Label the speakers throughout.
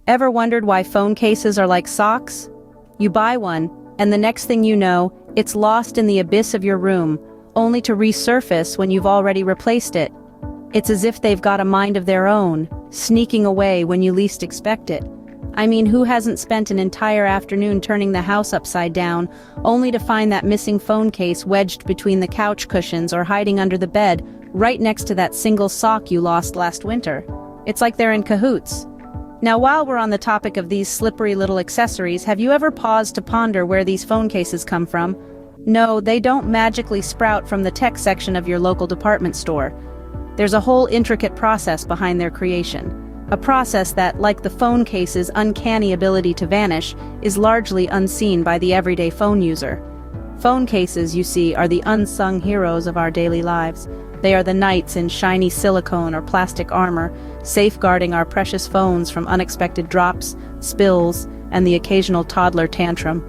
Speaker 1: Ever wondered why phone cases are like socks? You buy one, and the next thing you know, it's lost in the abyss of your room, only to resurface when you've already replaced it. It's as if they've got a mind of their own, sneaking away when you least expect it. I mean, who hasn't spent an entire afternoon turning the house upside down, only to find that missing phone case wedged between the couch cushions or hiding under the bed, right next to that single sock you lost last winter? It's like they're in cahoots. Now, while we're on the topic of these slippery little accessories, have you ever paused to ponder where these phone cases come from? No, they don't magically sprout from the tech section of your local department store. There's a whole intricate process behind their creation. A process that, like the phone case's uncanny ability to vanish, is largely unseen by the everyday phone user. Phone cases, you see, are the unsung heroes of our daily lives. They are the knights in shiny silicone or plastic armor, safeguarding our precious phones from unexpected drops, spills, and the occasional toddler tantrum.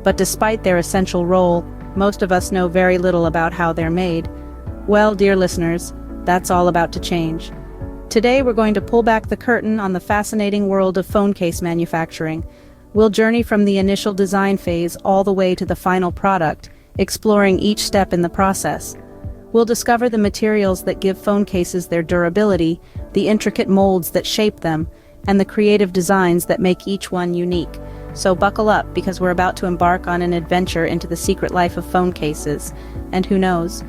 Speaker 1: But despite their essential role, most of us know very little about how they're made. Well, dear listeners, that's all about to change. Today we're going to pull back the curtain on the fascinating world of phone case manufacturing. We'll journey from the initial design phase all the way to the final product, exploring each step in the process. We'll discover the materials that give phone cases their durability, the intricate molds that shape them, and the creative designs that make each one unique. So buckle up, because we're about to embark on an adventure into the secret life of phone cases. And who knows?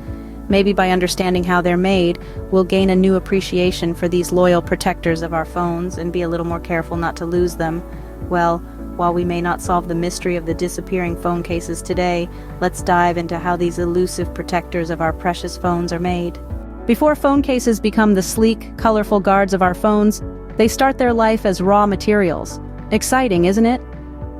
Speaker 1: Maybe by understanding how they're made, we'll gain a new appreciation for these loyal protectors of our phones and be a little more careful not to lose them. Well, while we may not solve the mystery of the disappearing phone cases today, let's dive into how these elusive protectors of our precious phones are made. Before phone cases become the sleek, colorful guards of our phones, they start their life as raw materials. Exciting, isn't it?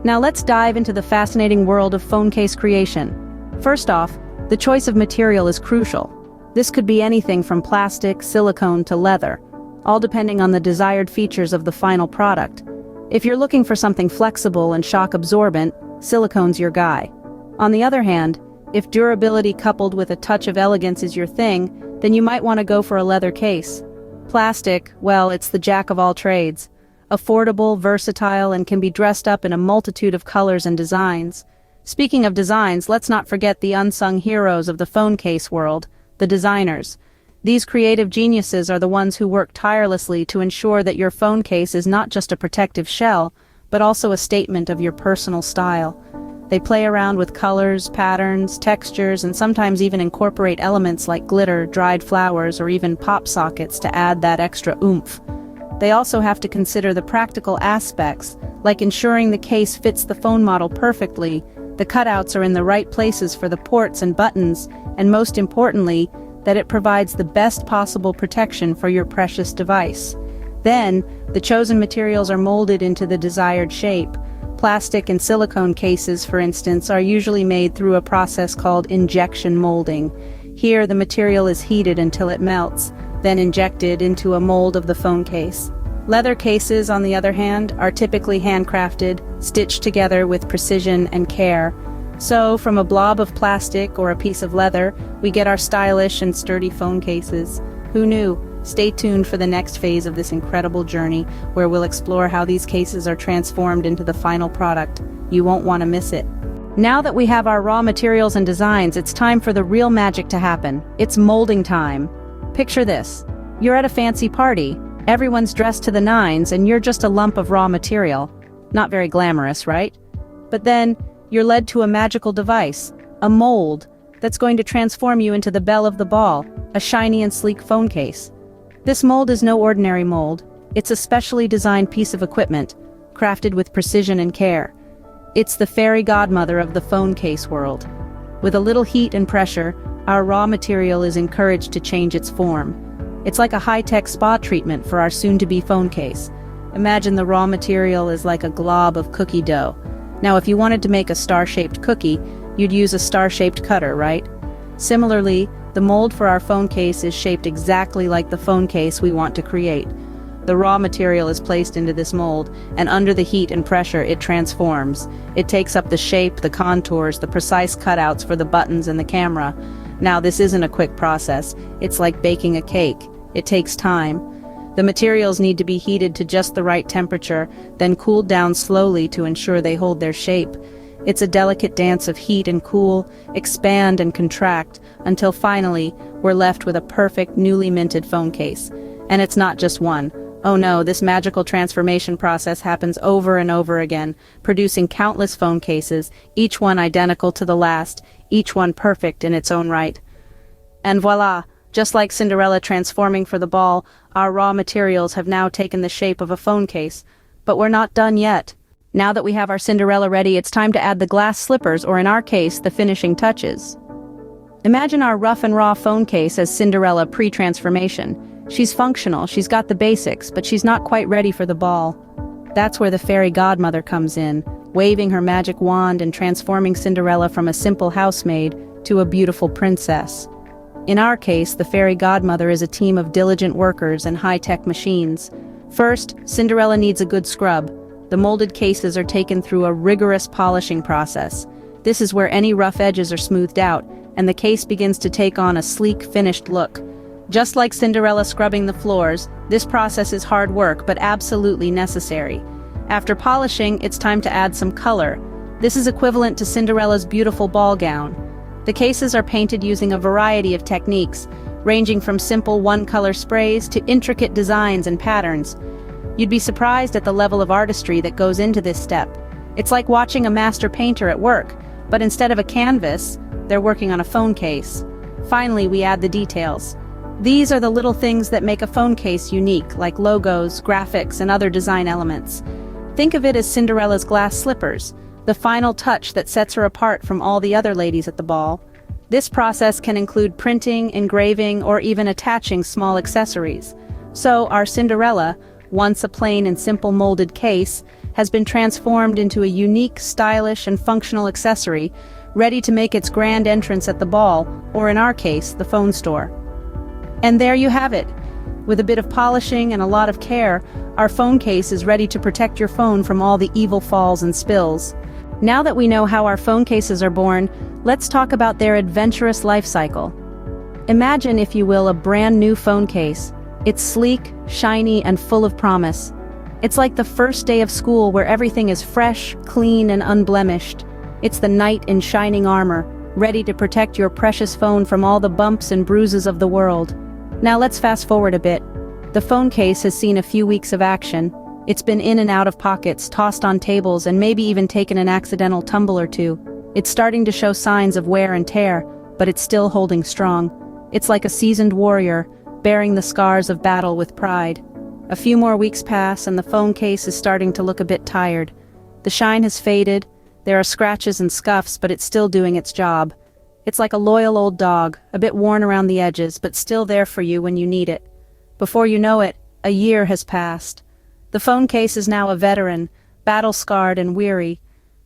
Speaker 1: Now let's dive into the fascinating world of phone case creation. First off, the choice of material is crucial. This could be anything from plastic, silicone to leather, all depending on the desired features of the final product. If you're looking for something flexible and shock-absorbent, silicone's your guy. On the other hand, if durability coupled with a touch of elegance is your thing, then you might want to go for a leather case. Plastic, well, it's the jack of all trades. Affordable, versatile, and can be dressed up in a multitude of colors and designs. Speaking of designs, let's not forget the unsung heroes of the phone case world, the designers. These creative geniuses are the ones who work tirelessly to ensure that your phone case is not just a protective shell, but also a statement of your personal style. They play around with colors, patterns, textures, and sometimes even incorporate elements like glitter, dried flowers, or even pop sockets to add that extra oomph. They also have to consider the practical aspects, like ensuring the case fits the phone model perfectly, the cutouts are in the right places for the ports and buttons, and most importantly, that it provides the best possible protection for your precious device. Then, the chosen materials are molded into the desired shape. Plastic and silicone cases, for instance, are usually made through a process called injection molding. Here, the material is heated until it melts, then injected into a mold of the phone case. Leather cases, on the other hand, are typically handcrafted, stitched together with precision and care. So, from a blob of plastic or a piece of leather, we get our stylish and sturdy phone cases. Who knew? Stay tuned for the next phase of this incredible journey, where we'll explore how these cases are transformed into the final product. You won't want to miss it. Now that we have our raw materials and designs, it's time for the real magic to happen. It's molding time. Picture this. You're at a fancy party. Everyone's dressed to the nines, and you're just a lump of raw material. Not very glamorous, right? But then, you're led to a magical device, a mold, that's going to transform you into the belle of the ball, a shiny and sleek phone case. This mold is no ordinary mold. It's a specially designed piece of equipment, crafted with precision and care. It's the fairy godmother of the phone case world. With a little heat and pressure, our raw material is encouraged to change its form. It's like a high-tech spa treatment for our soon-to-be phone case. Imagine the raw material is like a glob of cookie dough. Now, if you wanted to make a star-shaped cookie, you'd use a star-shaped cutter, right? Similarly, the mold for our phone case is shaped exactly like the phone case we want to create. The raw material is placed into this mold, and under the heat and pressure, it transforms. It takes up the shape, the contours, the precise cutouts for the buttons and the camera. Now, this isn't a quick process. It's like baking a cake. It takes time. The materials need to be heated to just the right temperature, then cooled down slowly to ensure they hold their shape. It's a delicate dance of heat and cool, expand and contract, until finally, we're left with a perfect, newly minted phone case. And it's not just one. Oh no, this magical transformation process happens over and over again, producing countless phone cases, each one identical to the last, each one perfect in its own right. And voila! Just like Cinderella transforming for the ball, our raw materials have now taken the shape of a phone case. But we're not done yet. Now that we have our Cinderella ready, it's time to add the glass slippers, or in our case, the finishing touches. Imagine our rough and raw phone case as Cinderella pre-transformation. She's functional, she's got the basics, but she's not quite ready for the ball. That's where the fairy godmother comes in, waving her magic wand and transforming Cinderella from a simple housemaid to a beautiful princess. In our case, the fairy godmother is a team of diligent workers and high-tech machines. First, Cinderella needs a good scrub. The molded cases are taken through a rigorous polishing process. This is where any rough edges are smoothed out, and the case begins to take on a sleek, finished look. Just like Cinderella scrubbing the floors, this process is hard work, but absolutely necessary. After polishing, it's time to add some color. This is equivalent to Cinderella's beautiful ball gown. The cases are painted using a variety of techniques, ranging from simple one-color sprays to intricate designs and patterns. You'd be surprised at the level of artistry that goes into this step. It's like watching a master painter at work, but instead of a canvas, they're working on a phone case. Finally, we add the details. These are the little things that make a phone case unique, like logos, graphics, and other design elements. Think of it as Cinderella's glass slippers, the final touch that sets her apart from all the other ladies at the ball. This process can include printing, engraving, or even attaching small accessories. So our Cinderella, once a plain and simple molded case, has been transformed into a unique, stylish, and functional accessory, ready to make its grand entrance at the ball, or in our case, the phone store. And there you have it. With a bit of polishing and a lot of care, our phone case is ready to protect your phone from all the evil falls and spills. Now that we know how our phone cases are born, let's talk about their adventurous life cycle. Imagine, if you will, a brand new phone case. It's sleek, shiny, and full of promise. It's like the first day of school where everything is fresh, clean, and unblemished. It's the knight in shining armor, ready to protect your precious phone from all the bumps and bruises of the world. Now let's fast forward a bit. The phone case has seen a few weeks of action. It's been in and out of pockets, tossed on tables, and maybe even taken an accidental tumble or two. It's starting to show signs of wear and tear, but it's still holding strong. It's like a seasoned warrior, bearing the scars of battle with pride. A few more weeks pass, and the phone case is starting to look a bit tired. The shine has faded, there are scratches and scuffs, but it's still doing its job. It's like a loyal old dog, a bit worn around the edges, but still there for you when you need it. Before you know it, a year has passed. The phone case is now a veteran, battle-scarred and weary,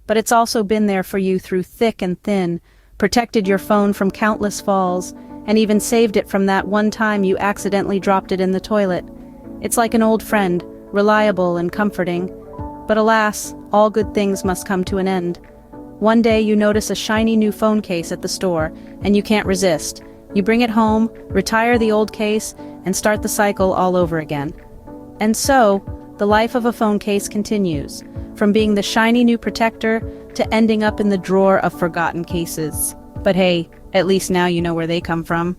Speaker 1: but it's also been there for you through thick and thin, protected your phone from countless falls, and even saved it from that one time you accidentally dropped it in the toilet. It's like an old friend, reliable and comforting. But alas, all good things must come to an end. One day you notice a shiny new phone case at the store, and you can't resist. You bring it home, retire the old case, and start the cycle all over again. And so, the life of a phone case continues, from being the shiny new protector to ending up in the drawer of forgotten cases. But hey, at least now you know where they come from.